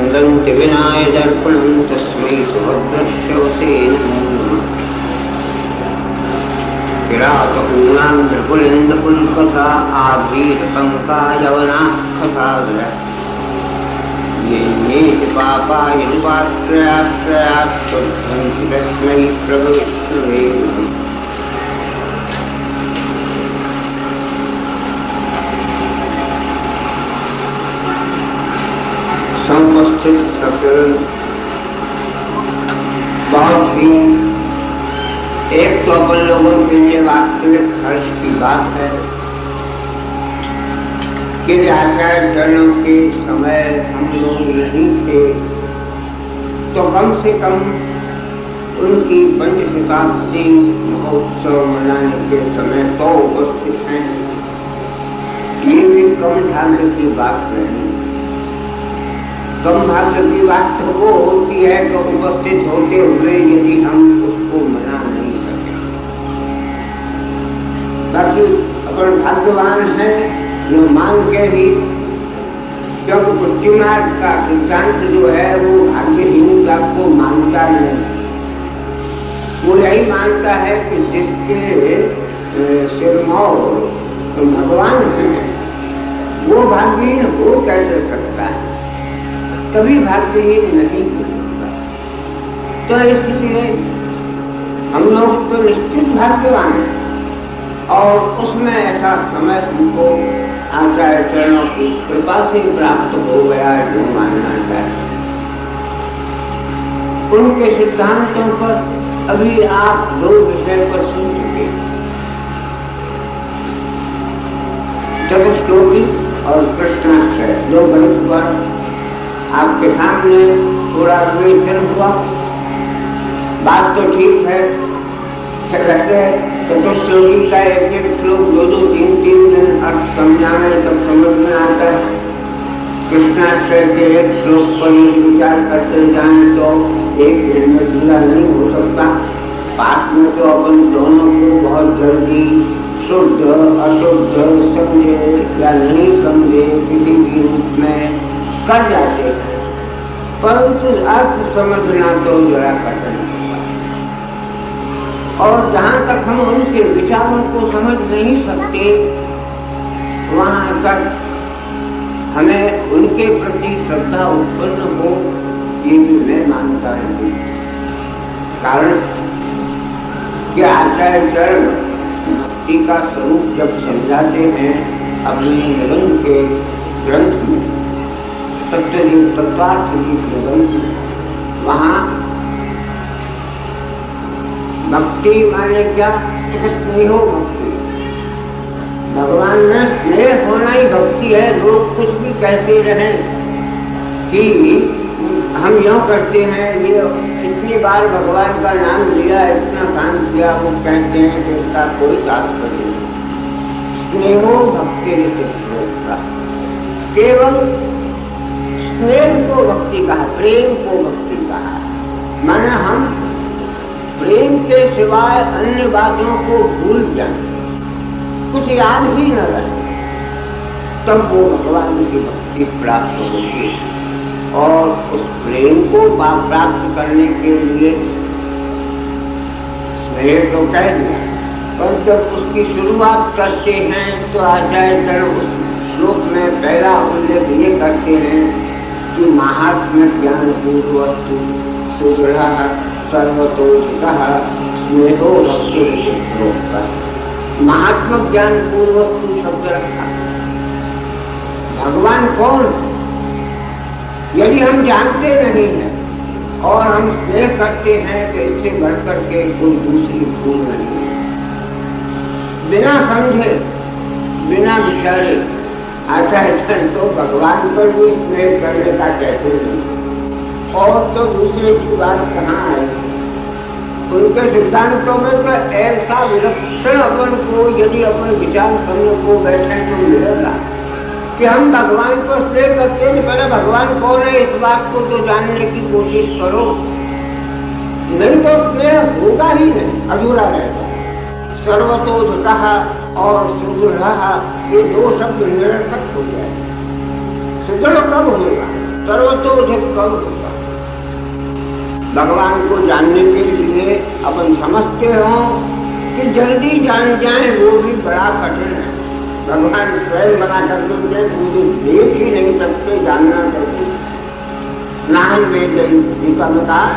क्रन्दन्ति विनाय दर्पणं तस्मै सुभद्रश्रवसे नमः। किरातपूर्णान्द्रपुलिन्दपुल्कसा आभीरकङ्कायवनाखसागरा येनेति पापाय निपाश्रयाश्रयात् शुद्धन्ति तस्मै प्रभविष्णवे नमः। समुपस्थित सत्संग बहुत ही एक तो अपन लोगों के लिए वास्तविक हर्ष की बात है कि आचार्य चरणों के समय हम लोग नहीं थे तो कम से कम उनकी पंचशताब्दी महोत्सव मनाने के समय तो उपस्थित हैं। ये भी कम भाग्य की बात नहीं। कम भाग्य की बात तो वो होती है तो उपस्थित होते हुए यदि हम उसको मना नहीं सके। बाकी अपन भाग्यवान है जो मान के ही, क्योंकि पुष्टि मार्ग का सिद्धांत जो है वो भाग्यहीनता को मानता नहीं। वो यही मानता है कि जिसके सिरमौर तो भगवान है वो भाग्यहीन हो कैसे सकता है, कभी भाग्यहीन नहीं हो सकता। तो इसलिए हम लोग तो निश्चित भाग्यवान हैं और उसमें ऐसा समय हमको आचार्य चरणों की कृपा से प्राप्त हो गया जो मानना चाहिए। उनके सिद्धांतों पर अभी आप दो विषय पर सुन चुके, चतुश्लोकी और कृष्णाक्षर, जो ग्रंथ पर आपके सामने थोड़ा रिविजन हुआ। बात तो ठीक है, वैसे चतुश्लोकी का एक एक श्लोक दो दो तीन तीन दिन अर्थ समझाने सब समझ में आता है। कृष्णाक्षर के एक श्लोक पर विचार करते जाएं तो एक दिन में पूरा नहीं हो सकता। पाठ में तो अपन दोनों को बहुत जल्दी शुद्ध अशुद्ध समझे या नहीं समझे किसी भी रूप में कर जाते हैं, परंतु अर्थ समझना तो जरा कठिन है। और जहाँ तक हम उनके विचारों को समझ नहीं सकते वहाँ तक हमें उनके प्रति श्रद्धा उत्पन्न हो, ये भी मैं मानता नहीं। कारण कि आचार्य चरण भक्ति का स्वरूप जब समझाते हैं अपने निबंध के ग्रंथ में, सत्यजीव तत्वार्थ की निबंध, वहाँ भक्ति माने क्या, स्नेह भक्ति। भगवान में स्नेह होना ही भक्ति है। लोग कुछ भी कहते रहें कि हम यूँ करते हैं, ये इतनी बार भगवान का नाम लिया, इतना काम किया, वो कहते हैं कि इसका कोई तात्पर्य नहीं। स्नेहो भक्ति केवल स्नेह को भक्ति कहा, प्रेम को भक्ति कहा। माने हम प्रेम के सिवाय अन्य बातों को भूल जाए, कुछ याद ही न रहे, तब वो भगवान की भक्ति प्राप्त होगी। और उस प्रेम को प्राप्त करने के लिए स्नेह तो कह दिया, पर जब उसकी शुरुआत करते हैं तो आचार्य चरण उस श्लोक में पहला उल्लेख ये करते हैं कि महात्म्य ज्ञान पूर्वस्तु सुदृढ़ सर्वतोषितः स्नेहो भक्ति। महात्मा ज्ञान पूर्वस्तु शब्द रखा। भगवान कौन, यदि हम जानते नहीं हैं और हम स्नेह करते हैं तो इससे बढ़कर के कोई दूसरी भूल नहीं है। बिना समझे बिना विचारे आचार्य तो भगवान पर भी स्नेह करने का कहते हैं, और तो दूसरे की बात कहाँ है। उनके सिद्धांतों में तो ऐसा विलक्षण अपन को यदि अपन विचार करने को बैठे तो मिलेगा कि हम भगवान को स्नेह करते हैं। पहले भगवान कौन है इस बात को तो जानने की कोशिश करो, नहीं तो स्नेह होगा ही नहीं, अधूरा रहेगा। सर्वतोषितः और सुदृढ़, ये दो शब्द निरर्थक हो जाए। सुदृढ़ कब होगा सर्वतोधिक कम होगा। भगवान को जानने के लिए अपन समझते हो कि जल्दी जान जाए वो भी बड़ा कठिन है। भगवान स्वयं बना करके मुझे देख ही नहीं सकते, जानना चाहिए। नाहं वेदई, गीता में कहा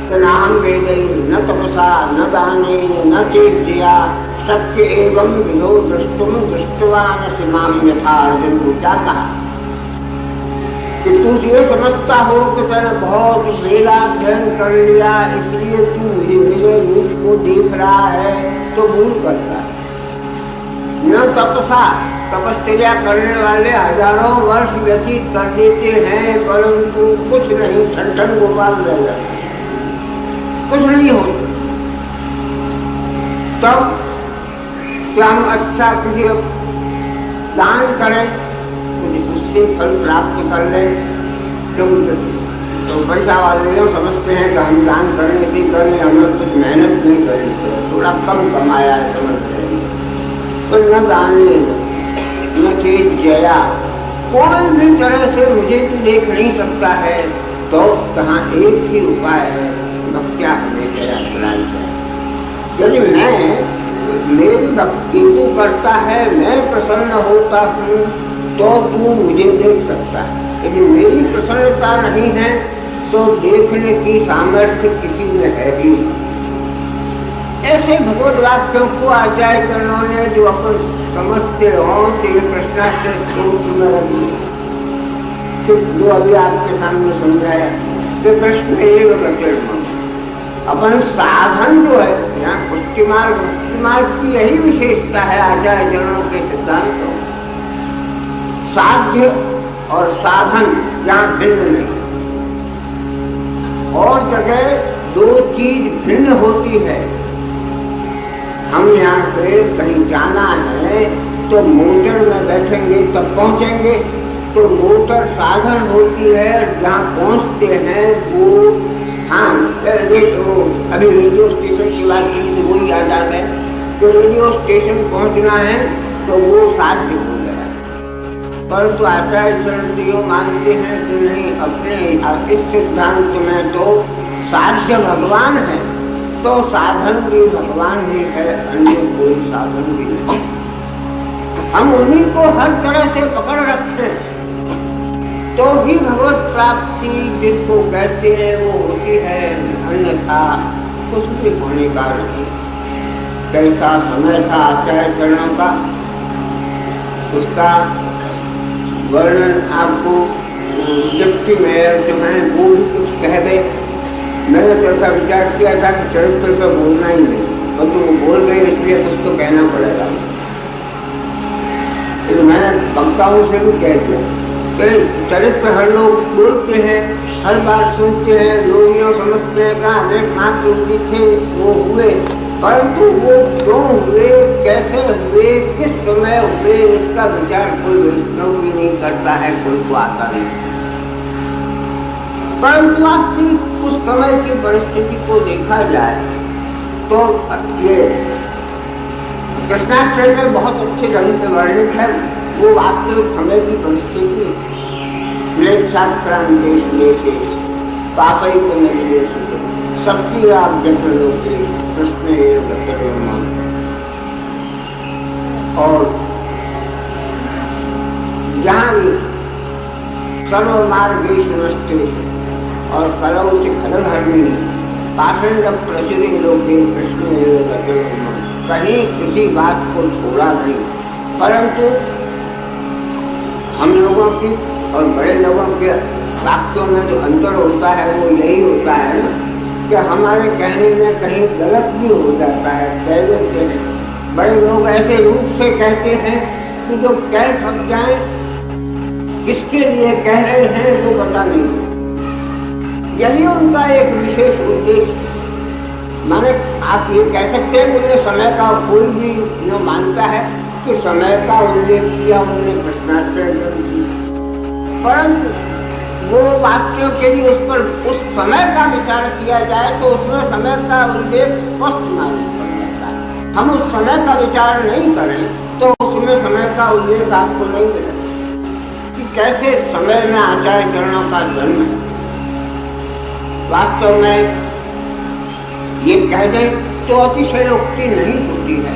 कि नाहं वेदई न तपसा न दानेन न चेज्या सत्य एवं विधो दृष्टुम दृष्टवान सिमाम यथा। अर्जुन को क्या कहा कि तू ये समझता हो कि तेने बहुत वेदाध्ययन कर लिया, इसलिए तू मेरे रूप को देख रहा है, तो भूल करता है। न तपसा, तपस्या करने वाले हजारों वर्ष व्यतीत कर देते हैं, परंतु कुछ नहीं, ठन गोपाल रह जाते, कुछ नहीं होता। तब क्या हम अच्छा किसी दान करें, कुछ उससे फल प्राप्त कर लें, तो पैसा वाले लोग समझते हैं कि हम दान करने से करने, हमें कुछ मेहनत नहीं करनी चाहिए, थोड़ा कम कमाया है समझते हैं। तो न दाने न चेत जया, कोई भी तरह से मुझे तू देख नहीं सकता है, तो कहाँ एक ही उपाय है, भक्त्या हमें जया चलाई जाए। यदि मेरी भक्ति तू करता है, मैं प्रसन्न होता हूँ, तो तू मुझे देख सकता है। यदि मेरी प्रसन्नता नहीं है तो देखने की सामर्थ्य किसी में है ही। ऐसे भगवत वाक्यों को आचार्य कर्णों ने जो अपन समझते हो, तेरे प्रश्नार्थ में रखी, जो अभी आपके सामने समझाया, तो प्रश्न अपन साधन जो है, यहाँ पुष्टि मार्ग की यही विशेषता है आचार्य जनों के सिद्धांतों। साध्य और साधन यहाँ भिन्न नहीं, और जगह दो चीज भिन्न होती है। हम यहाँ से कहीं जाना है तो मोटर में बैठेंगे तब पहुँचेंगे, तो मोटर साधन होती है, जहाँ पहुँचते हैं वो स्थान। अभी रेडियो स्टेशन की बात की तो वही याद आ गए, तो रेडियो स्टेशन पहुँचना है तो वो साध्य हो गया। परंतु आचार्य चरण मानते हैं कि नहीं, अपने इस सिद्धांत में तो साध्य भगवान है, तो साधन भी भगवान ही है, अन्य कोई साधन भी नहीं। हम उन्हीं को हर तरह से पकड़ रखते हैं तो ही भगवत प्राप्ति जिसको कहते हैं वो होती है, अन्यथा कुछ भी होने का नहीं। कैसा समय था आचार्य चरणों का, उसका वर्णन आपको डिप्टी मेयर जो है वो भी कुछ कह गए। मैंने तो ऐसा विचार किया था कि चरित्र पर बोलना ही नहीं, और तुम बोल गए इसलिए कुछ तो कहना पड़ेगा। तो मैंने वक्ताओं से भी कह दिया कि चरित्र हर लोग बोलते हैं, हर बात सुनते हैं, लोग यूँ समझते हैं कि अनेक महापुरुष थे वो हुए, परंतु वो क्यों हुए, कैसे हुए, किस समय हुए, इसका विचार कोई वैष्णव भी नहीं करता है, कोई को आता नहीं। परंतु वास्तविक उस समय की परिस्थिति को देखा जाए तो ये कृष्णाष्टमी में बहुत अच्छे ढंग से वर्णित है। वो वास्तविक समय की परिस्थिति पापई को नहीं शक्ति आप जगह से कृष्ण और जहाँ भी सर्वमार्गेश नमस्ते और कलौ से खलहरणी पाषंड प्रचुरी लोके कृष्ण कहीं किसी बात को छोड़ा नहीं। परंतु हम लोगों की और बड़े लोगों के वाक्यों में जो अंतर होता है वो यही होता है कि हमारे कहने में कहीं गलत भी हो जाता है, कह देते हैं। बड़े लोग ऐसे रूप से कहते हैं कि जो कह सब जाए, किसके लिए कह रहे हैं वो पता नहीं। यदि उनका एक विशेष उद्देश्य, माने आप ये कह सकते हैं कि उन्हें समय का कोई भी जो मानता है कि समय का उल्लेख किया उन्होंने कृष्णाष्टमी, परंतु वो वाक्यों के लिए उस पर उस समय का विचार किया जाए तो उसमें समय का उल्लेख स्पष्ट मालूम पड़ जाता है। हम उस समय का विचार नहीं करें तो उसमें समय का उल्लेख आपको नहीं मिलेगा। कि कैसे समय में आचार्य चरणों का जन्म है। वास्तव में ये कह दें तो अतिशयोक्ति नहीं होती है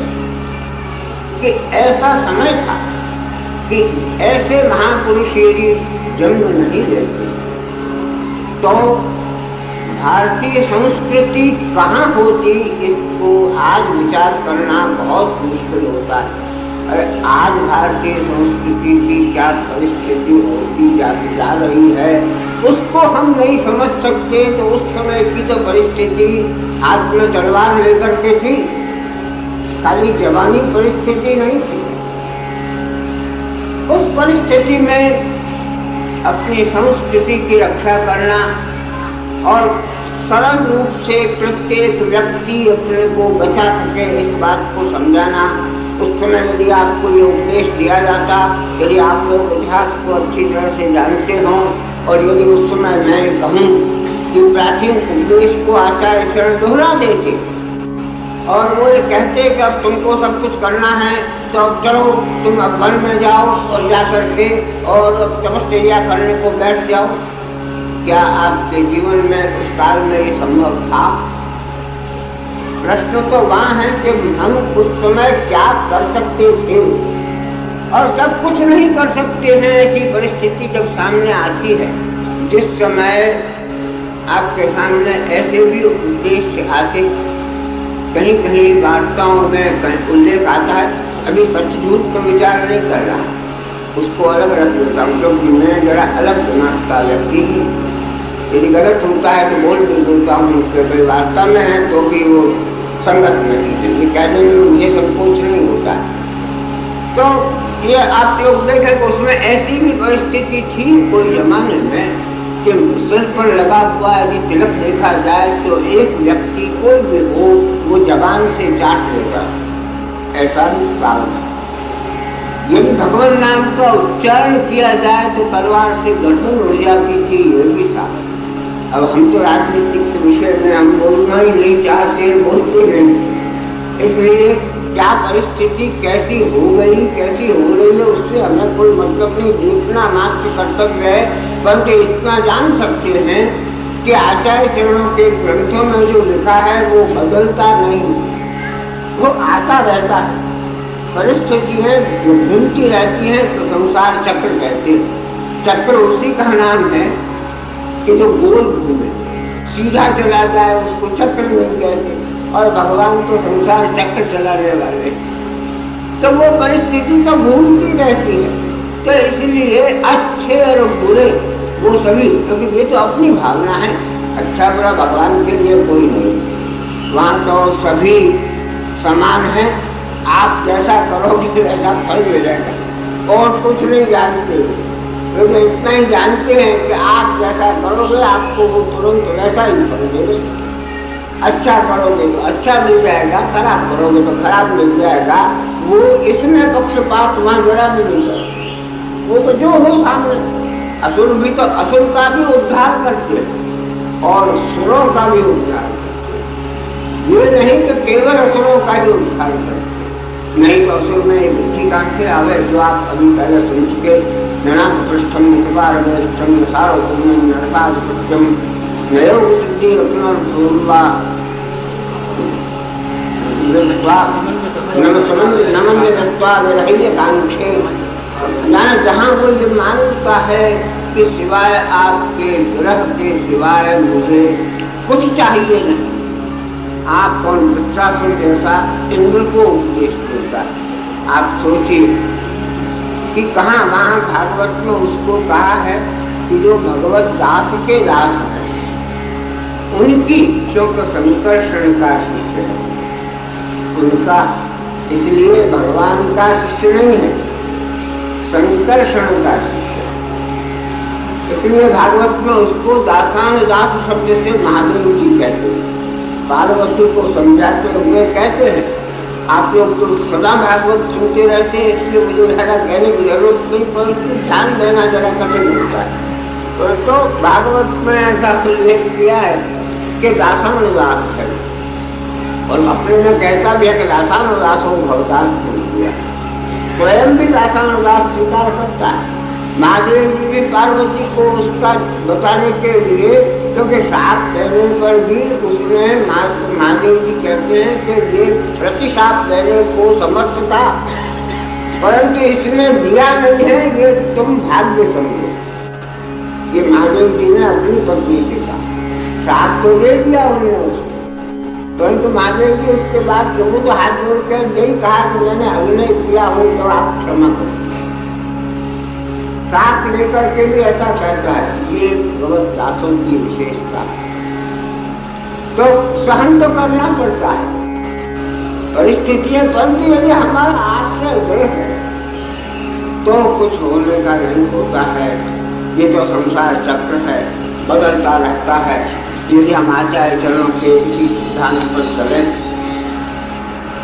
कि ऐसा समय था कि ऐसे महापुरुष यदि जन्म नहीं लेते तो भारतीय संस्कृति कहाँ होती, इसको आज विचार करना बहुत मुश्किल होता है। अरे आज भारतीय संस्कृति की क्या परिस्थिति होती जाती जा रही है उसको हम नहीं समझ सकते। तो उस समय की तो परिस्थिति हाथ में तलवार लेकर के थी, खाली जवानी परिस्थिति नहीं थी। उस परिस्थिति में अपनी संस्कृति की रक्षा करना और सरल रूप से प्रत्येक व्यक्ति अपने को बचा सके इस बात को समझाना। उस समय यदि आपको ये उपदेश दिया जाता, यदि आप लोग इतिहास को अच्छी तरह से जानते हों और यदि उस समय मैं कहूँ कि प्राचीन उपदेश को आचार्य चरण दोहरा देते और वो ये कहते कि अब तुमको सब कुछ करना है तो अब चलो तुम अब वन में जाओ और जा करके और तपश्चर्या करने को बैठ जाओ, क्या आपके जीवन में उस काल में ये संभव था? प्रश्न तो वहाँ है कि हम उस समय क्या कर सकते थे और जब कुछ नहीं कर सकते हैं। ऐसी परिस्थिति जब सामने आती है, जिस समय आपके सामने ऐसे भी उद्देश्य आते, कहीं कहीं वार्ताओं में कहीं उल्लेख आता है, अभी सच झूठ पर विचार नहीं कर रहा, उसको अलग रख देता हूँ क्योंकि मैं जरा अलग दिमाग का व्यक्ति हूँ। यदि गलत होता है तो बोल भी देता हूँ, कोई वार्ता में है तो भी वो संगत नहीं है, ये कहने में मुझे संकोच नहीं होता है। तो ये आप लोग देखें कि उसमें ऐसी भी परिस्थिति थी कोई जमाने में कि सिर पर लगा हुआ यदि तिलक देखा जाए तो एक व्यक्ति कोई भी हो वो जबान से चाट लेता, ऐसा भी काल है। यदि भगवान नाम का उच्चारण किया जाए तो तलवार से गर्दन हो जाती थी, ये भी था। अब हम तो राजनीतिक विषय में हम बोलना ही नहीं चाहते, बोलते नहीं, इसलिए क्या परिस्थिति कैसी हो गई कैसी हो रही है उससे हमें कोई मतलब नहीं, देखना मात्र कर्तव्य है। परंतु इतना जान सकते हैं कि आचार्य चरणों के ग्रंथों में जो लिखा है वो बदलता नहीं, वो आता रहता है। परिस्थितियाँ जो घूमती रहती हैं तो संसार चक्र कहते हैं। चक्र उसी का नाम है कि जो गोल घूमे, सीधा चला जाए उसको चक्र नहीं कहते, और भगवान तो संसार चक्र चलाने वाले। तो वो परिस्थिति तो घूमती रहती है। तो इसलिए अच्छे और बुरे वो सभी, क्योंकि ये तो अपनी भावना है, अच्छा बुरा भगवान के लिए कोई नहीं, वहाँ तो सभी समान है। आप जैसा करोगे वैसा फल मिलेगा और कुछ नहीं जानते, क्योंकि इतना ही जानते हैं कि आप जैसा करोगे आपको वो तुरंत वैसा ही फल मिलेगा। अच्छा करोगे तो अच्छा मिल जाएगा, खराब करोगे तो खराब मिल जाएगा। वो इसमें पक्षपात वहाँ जरा भी नहीं है, वो तो जो हो सामने। असुर भी तो असुर का भी उद्धार करते और सुरों का भी उद्धार करते, ये नहीं कि केवल असुरों का ही उद्धार करते। नहीं तो असुर में एक अच्छी कांक्षे आवे जो आप अभी पहले सुन चुके, नणाम पृष्ठम निवारणम सार्वभौम नरसाधिपत्यम नयो सिद्धि रत्नवा जहाँ वो ये मानता है कि सिवाय आपके ग्रह के सिवाय मुझे कुछ चाहिए नहीं। आप कौन वृक्षासन जैसा इंद्र को उपदेश देता है। आप सोचिए कि कहाँ वहाँ भागवत में उसको कहा है कि जो भगवत दास के दास है उनकी क्योंकि संकर्षण का शिष्य है उनका, इसलिए भगवान का शिष्य नहीं है, संकर्षण का शिष्य। इसलिए भागवत में उसको दासान दास शब्द से महादेव जी कहते हैं। बाल वस्तु को समझाते हुए कहते हैं, आप लोग तो सदा भागवत सुनते रहते हैं इसलिए मुझे ज़्यादा कहने की जरूरत नहीं, परंतु ध्यान देना जरा कठिन होता है। तो भागवत में ऐसा उल्लेख किया है कि दासान दास है, और अपने में कहता भी है कि दासान दास हो भवदास हो गया। स्वयं भी दासान दास स्वीकार करता है, महादेव जी भी पार्वती को उसका बताने के लिए, क्योंकि साप देने पर भी उसने महादेव जी कहते हैं कि ये प्रति साप देने को समर्थ था, परंतु इसने दिया नहीं है, ये तुम भाग्य समझो। ये महादेव जी ने अपनी पत्नी से कहा, साप तो दे दिया उन्होंने उसको, परंतु महादेव जी उसके बाद लोगों को हाथ जोड़ कर यही कहा कि मैंने अभिनय किया हो तो आप क्षमा करो। साथ लेकर के भी ऐसा कहता है, ये भगवत दासों की विशेषता। तो सहन तो करना पड़ता है परिस्थितियां, परंतु यदि हमारा आश्रय दृढ़ है तो कुछ होने का नहीं होता है। ये तो संसार चक्र है, बदलता रहता है। यदि हम आचार्य चरणों के इसी सिद्धांत पर चलें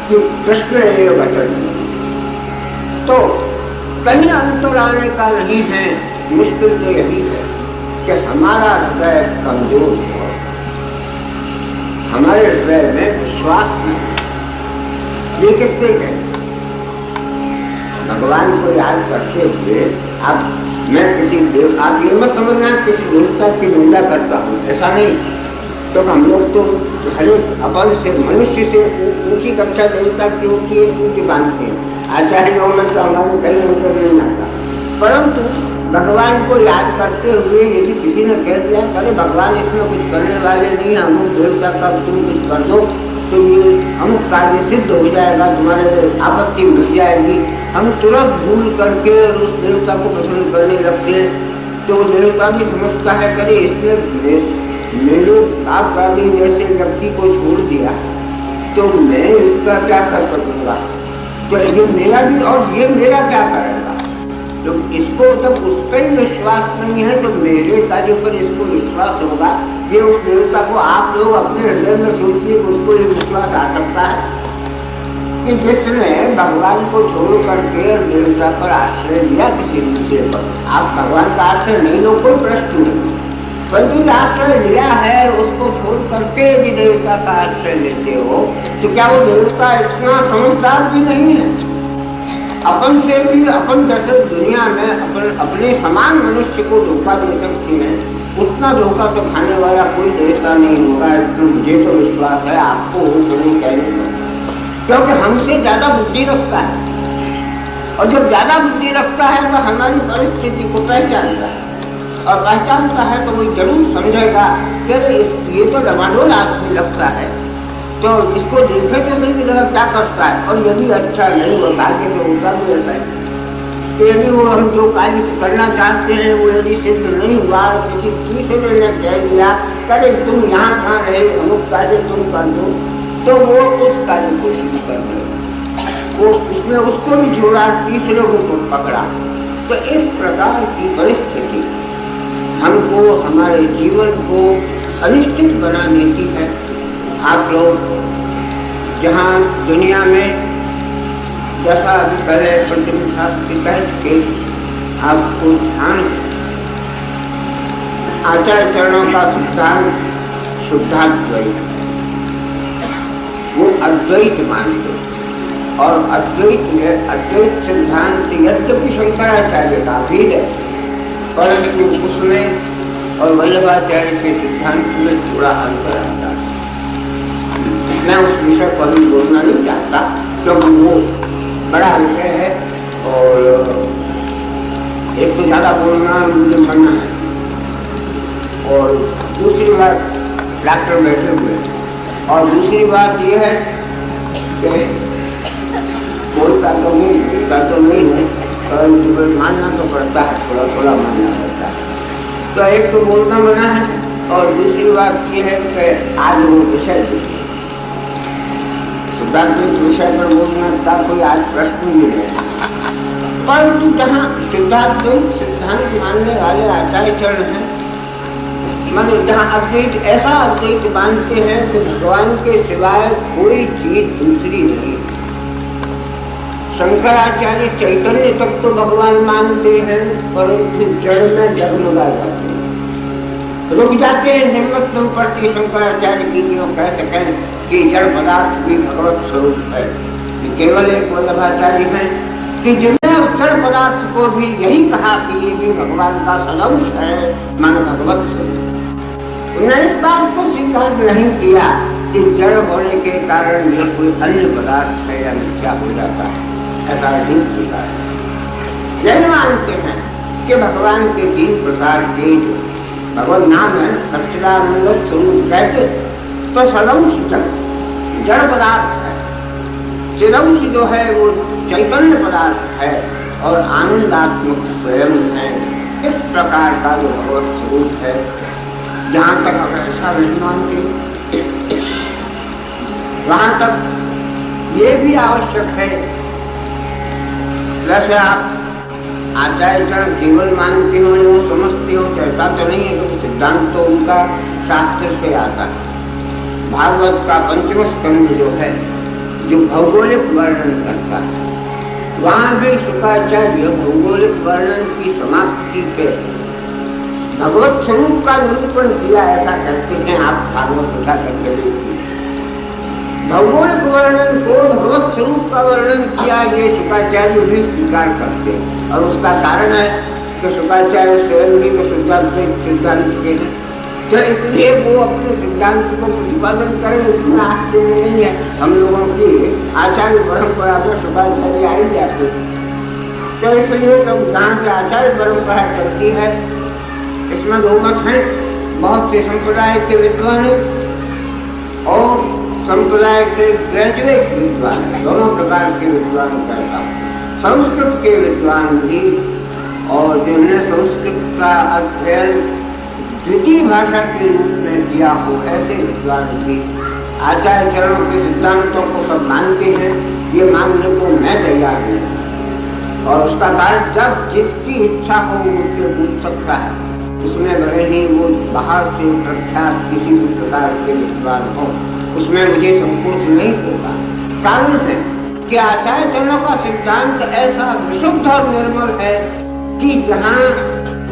कि कृष्ण एव घटन, तो कहीं अंतर आने का नहीं है। मुश्किल तो यही है कि हमारा हृदय कमजोर हो, हमारे हृदय में विश्वास नहीं। ये किससे है? भगवान को याद करते हुए आप, मैं किसी देव, आप ये मत समझना किसी देवता की निंदा करता हूँ, ऐसा नहीं। तो हम लोग तो हर अपन से, मनुष्य से ऊंची कक्षा देवता की ऊंची बांधते हैं। आचार्यों में तो हमारे कई अंतर नहीं आता, परंतु भगवान को याद करते हुए यदि किसी ने कह दिया अरे भगवान इसमें कुछ करने वाले नहीं, अमुक देवता का तुम कुछ कर दो तो ये अमुक कार्य सिद्ध हो जाएगा, तुम्हारे आपत्ति मिट जाएगी, हम तुरंत भूल करके उस देवता को प्रसन्न करने लगते हैं। तो वो देवता भी समझता है करे इसने मेरे आप काबिल जैसे व्यक्ति को छोड़ दिया तो मैं इसका क्या कर सकूंगा, तो ये मेरा भी, और ये मेरा क्या करेगा। तो इसको जब उस पर विश्वास नहीं है तो मेरे कार्य पर इसको विश्वास होगा। ये उस देवता को आप लोग अपने हृदय में सोचिए, उसको ये विश्वास आ सकता है कि जिसने भगवान को छोड़ करके देवता पर आश्रय लिया किसी दूसरे पर। आप भगवान का आश्रय नहीं लो, कोई प्रश्न नहीं, परंतु आश्रय लिया है उसको छोड़ करके यदि देवता का आश्रय लेते हो तो क्या वो देवता इतना समझदार भी नहीं है? अपन से भी, अपन जैसे दुनिया में अपन अपने समान मनुष्य को धोखा दे सकते हैं, उतना धोखा तो खाने वाला कोई देवता नहीं होगा। मुझे तो विश्वास है, आपको हो तो नहीं कहने दो, क्योंकि हमसे ज्यादा बुद्धि रखता है, और जब ज्यादा बुद्धि रखता है तो हमारी परिस्थिति को पहचानता है, और पहचानता है तो वो जरूर समझेगा कि ये तो डमाडोल आदमी लगता है, तो इसको देखे तो नहीं लगा क्या करता है। और यदि अच्छा नहीं हो, भाग्य से होगा भी ऐसा है कि यदि वो हम जो कार्य करना चाहते हैं वो यदि सिद्ध नहीं हुआ, किसी तीसरे ने कह दिया अरे तुम यहाँ कहाँ रहे, अमुक कार्य तुम कर दो, तो वो उस कार्य को शुरू कर दे, वो उसमें उसको भी जोड़ा, तीसरे को पकड़ा। तो इस प्रकार की परिस्थिति हमको, हमारे जीवन को अनिश्चित बना देती है। आप लोग जहाँ दुनिया में जैसा अभी पहले पंचमी शास्त्री कह के आपको ध्यान, आचार्य चरणों का सिद्धांत शुद्धाद्वैत, वो अद्वैत मानते, और अद्वैत सिद्धांत यद्यपि शंकराचार्य का भी है, परंतु उसमें और वल्लभाचार्य के सिद्धांत में थोड़ा अंतर आता है। मैं उस विषय पर भी बोलना नहीं चाहता क्योंकि वो बड़ा विषय है, और एक तो ज़्यादा बोलना मुझे मना है, और दूसरी बात डॉक्टर बैठे हुए, और दूसरी बात ये है कि बोलता तो नहीं है, परंतु मानना तो पड़ता है, थोड़ा थोड़ा मानना पड़ता है। तो एक तो बोलना मना है, और दूसरी बात ये है कि आज वो विषय सिद्धांत विषय पर बोलना का कोई आज प्रश्न नहीं है। परंतु जहाँ सिद्धांत मानने वाले आचार्य चरण हैं, मानो जहाँ अद्वैत, ऐसा अद्वैत मानते हैं कि भगवान के सिवाय कोई चीज दूसरी नहीं। शंकराचार्य चैतन्य तक तो भगवान मानते हैं, परंतु जड़ में जगमगा जाते हैं, रुक जाते हैं, हिम्मत नहीं पड़ती शंकराचार्य की जो कह सकें कि जड़ पदार्थ भी भगवत स्वरूप है। केवल एक वल्लभाचार्य हैं कि जिन्हें जड़ पदार्थ को भी यही कहा कि ये भी भगवान का सदंश है, मन भगवत स्वरूप। उन्होंने इस बात को स्वीकार नहीं किया कि जड़ होने के कारण ये कोई अन्य पदार्थ है या मिथ्या हो जाता है, ऐसा नहीं किया है। जैन मानते हैं कि भगवान के 3 प्रकार के भगवत नाम है, सच्चिदानंद स्वरूप कहते तो सदंश जड़ पदार्थ है, चिदंश जो है वो चैतन्य पदार्थ है और आनंदात्मक स्वयं है। इस प्रकार का जो भगवत स्वरूप है, जहाँ तक हम ऐसा नहीं मानते वहाँ तक ये भी आवश्यक है। वैसे आप आचार्य केवल मानते हो, वो समझते हो, ऐसा तो नहीं है, क्योंकि सिद्धांत तो उनका शास्त्र से आता है। भागवत का 5वां स्कंद जो है, जो भौगोलिक वर्णन करता है, वहाँ भी शुक्राचार्य भौगोलिक वर्णन की समाप्ति पे भगवत स्वरूप का निरूपण किया, ऐसा कहते हैं। आप भागवत कथा करके देखिए, भौगोलिक वर्णन को भगवत स्वरूप का वर्णन किया, ये शुक्राचार्य भी स्वीकार करते हैं। और उसका कारण है कि शुक्राचार्य स्वयं भी सिद्धांत के हैं, तो इसलिए वो अपने सिद्धांत को प्रतिपादन करें, इसमें आश्चर्य नहीं है। हम लोगों की आचार्य परंपरा में शुक्राचार्य आई जाते, तो इसलिए जब जहाँ से आचार्य परंपरा चलती है, इसमें 2 मत हैं। बहुत से संप्रदाय के विद्वान और संप्रदाय के ग्रेजुएट विद्वान, दोनों प्रकार के विद्वान कहता हूँ। संस्कृत के विद्वान भी और जिन्होंने संस्कृत का अध्ययन द्वितीय भाषा के रूप में किया हो, ऐसे विद्वान भी आचार्य चरणों के सिद्धांतों को सब मानते हैं। ये मानने को मैं तैयार हूँ, और उसका कारण जब जिसकी इच्छा हो मुझसे पूछ सकता है, उसमें भले ही वो बाहर से प्रख्यात किसी भी प्रकार के विद्वान हो, उसमें मुझे संकोच नहीं होगा। कारण है कि आचार्य चरणों का सिद्धांत ऐसा विशुद्ध और निर्मल है कि जहाँ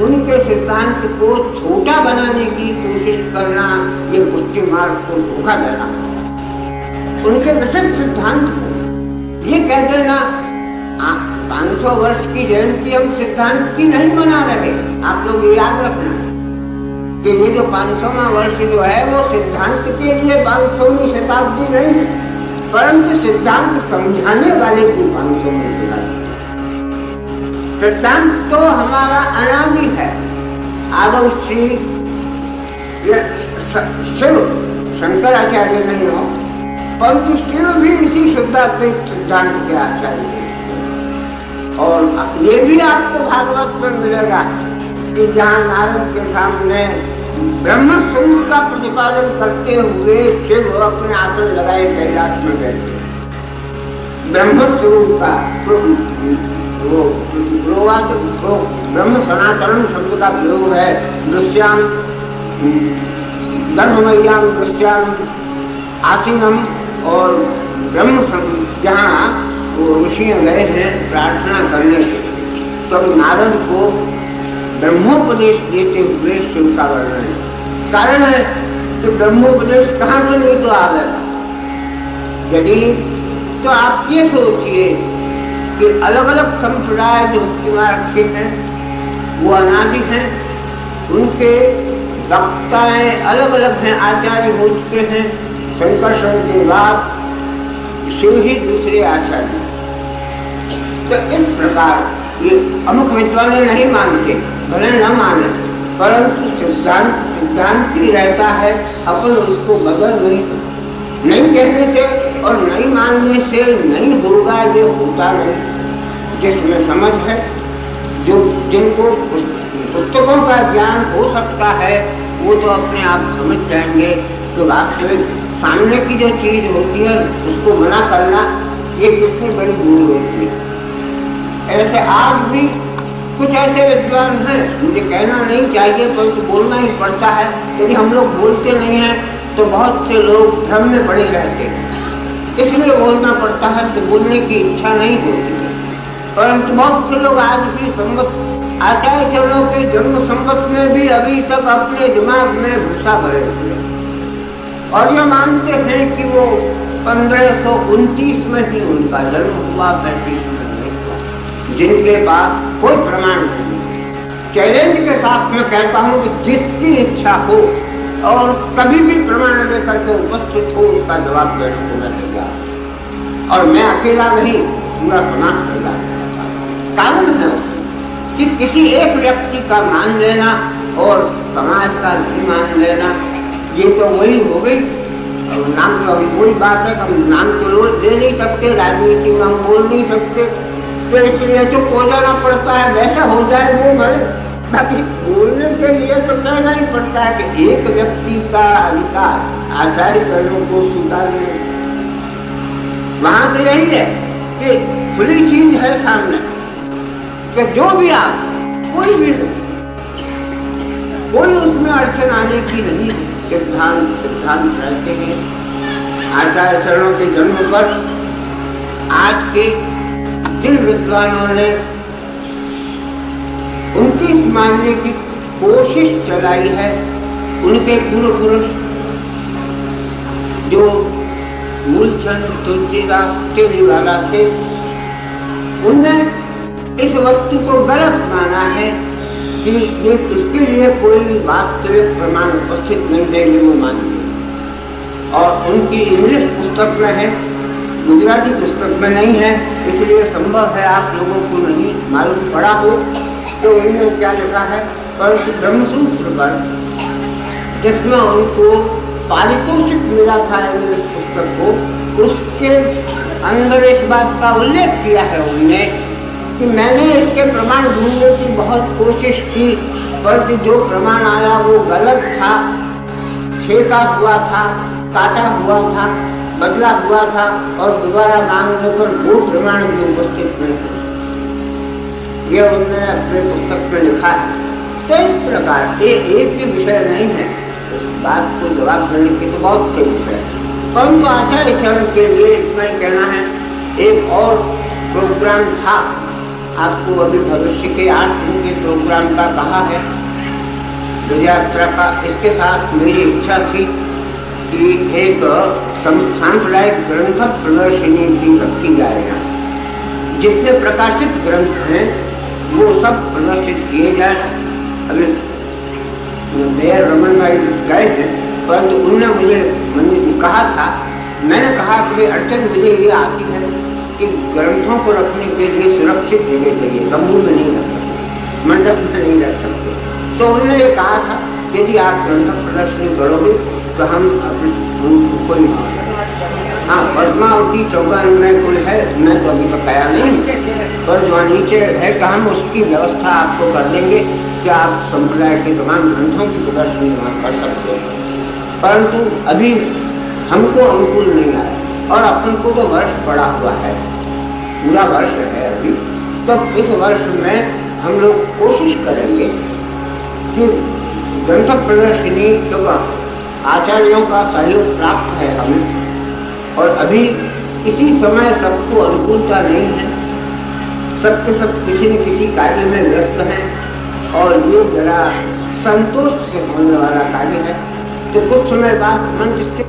उनके सिद्धांत को छोटा बनाने की कोशिश करना, ये पुष्टि मार्ग को धोखा देना। उनके विशिष्ट सिद्धांत को ये कह देना 500 वर्ष की जयंती हम सिद्धांत की नहीं मना रहे। आप लोग याद रखना कि ये जो 500वां वर्ष जो है वो सिद्धांत के लिए 500वीं शताब्दी नहीं है, परंतु सिद्धांत समझाने वाले की 500वीं शताब्दी। सिद्धांत तो हमारा अनादि है। आदौ श्री शिव शंकराचार्य नहीं हो, परंतु शिव भी इसी शुद्धात्मिक सिद्धांत के आचार्य हैं। और ये भी आपको भागवत में मिलेगा कि जहाँ नारद के सामने ब्रह्म स्वरूप का प्रतिपादन करते हुए शिव अपने आसन लगाए कैलाश में बैठे, ब्रह्म स्वरूप का वो ब्रह्म सनातन शब्द का प्रयोग है। दृश्याम धर्ममय्याम दृश्याम आसीनम, और ब्रह्म जहाँ वो ऋषियाँ गए हैं प्रार्थना करने के, तब नारद को ब्रह्मोपदेश देते हुए शिव का वर्णन है। कारण है कि ब्रह्मोपदेश कहाँ से नहीं तो आ गया। यदि तो आप ये सोचिए कि अलग अलग संप्रदाय जो रखे हैं वो अनादि हैं, उनके वक्ताएं अलग अलग हैं, आचार्य हो चुके हैं। शंकर के बाद शिव ही दूसरे आचार्य। तो इस प्रकार ये अमुक विद्वान नहीं मानते, भले न माने, परंतु सिद्धांत ही रहता है। अपन उसको बदल नहीं सकते। नहीं कहने से और नहीं मानने से नहीं होगा, ये होता नहीं। जिसमें समझ है, जो जिनको पुस्तकों का ज्ञान हो सकता है, वो तो अपने आप समझ जाएंगे कि वास्तविक सामने की जो चीज होती है उसको मना करना ये कितनी बड़ी भूल होती है। ऐसे आज भी कुछ ऐसे विद्वान हैं, मुझे कहना नहीं चाहिए परंतु बोलना ही पड़ता है। यदि हम लोग बोलते नहीं हैं तो बहुत से लोग भ्रम में पड़े रहते हैं, इसलिए बोलना पड़ता है। तो बोलने की इच्छा नहीं होती है, परंतु बहुत से लोग आज भी संगत आचार्य चरणों के जन्म संगत में भी अभी तक अपने दिमाग में घुसा भरे हुए और ये मानते हैं कि वो 1529 में ही उनका जन्म हुआ, 35 में नहीं हुआ। जिनके पास कोई प्रमाण नहीं। चैलेंज के साथ मैं कहता हूं कि जिसकी इच्छा हो और कभी भी प्रमाण लेकर के उपस्थित हो, उसका जवाब देने को मैं तैयार। और मैं अकेला नहीं, पूरा समाज तैयार करता। कारण है कि किसी एक व्यक्ति का मान लेना और समाज का नहीं मान लेना, ये तो वही हो गई। और नाम तो अभी वही बात है कि हम नाम तो ले नहीं सकते, राजनीति में हम बोल नहीं सकते, तो इसलिए चुप हो जाना पड़ता है। वैसा हो जाए वो भले, बाकी बोलने के लिए तो कहना ही पड़ता है कि एक व्यक्ति का अधिकार आचार्य कर्णों को स्वीकारने। वहां तो यही है कि खुली चीज है सामने कि जो भी आप कोई भी कोई उसमें अड़चन आने की नहीं। सिद्धांत रहते हैं। आचार्य चरणों के जन्म पर आज के जिन विद्वानों ने 29 मानने की कोशिश चलाई है, उनके पूर्व पुरुष जो मूलचंद तुलसीदास तेलीवाला थे, उनने इस वस्तु को गलत माना है कि ये इसके लिए कोई वास्तविक प्रमाण उपस्थित नहीं देंगे, वो मानते। और उनकी इंग्लिश पुस्तक में है, गुजराती पुस्तक में नहीं है, इसलिए संभव है आप लोगों को नहीं मालूम पड़ा हो। तो उन्होंने क्या लिखा है, परंतु ब्रह्मसूत्र पर, जिसमें उनको पारितोषिक मिला था इंग्लिश पुस्तक को, उसके अंदर इस बात का उल्लेख किया है उन्होंने कि मैंने इसके प्रमाण ढूंढने की बहुत कोशिश की, पर जो प्रमाण आया वो गलत था, छेका हुआ था, काटा हुआ था, बदला हुआ था, और दोबारा मांगने पर वो प्रमाण भी उपस्थित नहीं थे। यह उन्होंने अपने पुस्तक में लिखा है। तो इस प्रकार ये एक ही विषय नहीं है, इस बात को जवाब देने के तो बहुत से विषय है, परंतु आचार्य चरण के लिए इतना ही कहना है। एक और प्रोग्राम था, आपको अभी भविष्य के 8 दिन के प्रोग्राम का कहा है, यात्रा का। इसके साथ मेरी इच्छा थी कि एक संस्थानप्रदायिक ग्रंथ प्रदर्शनी भी रखी जाएगा। जितने प्रकाशित ग्रंथ हैं वो सब प्रदर्शित किए जाए। अभी मेयर रमन भाई गए थे, परंतु उन्होंने मुझे कहा था, मैंने कहा कि अड़चन मुझे ये आती है कि ग्रंथों को रखने के लिए सुरक्षित जगह चाहिए, कमरू में नहीं रख सकते, मंडप में नहीं रख सकते। तो उन्होंने ये कहा था यदि आप ग्रंथ प्रदर्शनी करोगे तो हम कोई हाँ पद्मावती चौकान में कोई है, मैं तो अभी तक आया नहीं, पर वहाँ नीचे है कि हम उसकी व्यवस्था आपको कर देंगे कि आप संप्रदाय के तमाम ग्रंथों की प्रदर्शनी वहाँ कर सकते हैं। परंतु अभी हमको अनुकूल नहीं आया, और अपन को तो वर्ष पड़ा हुआ है, पूरा वर्ष है अभी। तो इस वर्ष में हम लोग कोशिश करेंगे कि ग्रंथ प्रदर्शनी, क्योंकि आचार्यों का सहयोग प्राप्त है हमें, और अभी इसी समय सबको अनुकूलता नहीं है, सबके सब किसी न किसी कार्य में व्यस्त हैं, और ये जरा संतोष से होने वाला कार्य है। तो कुछ समय बाद मंच से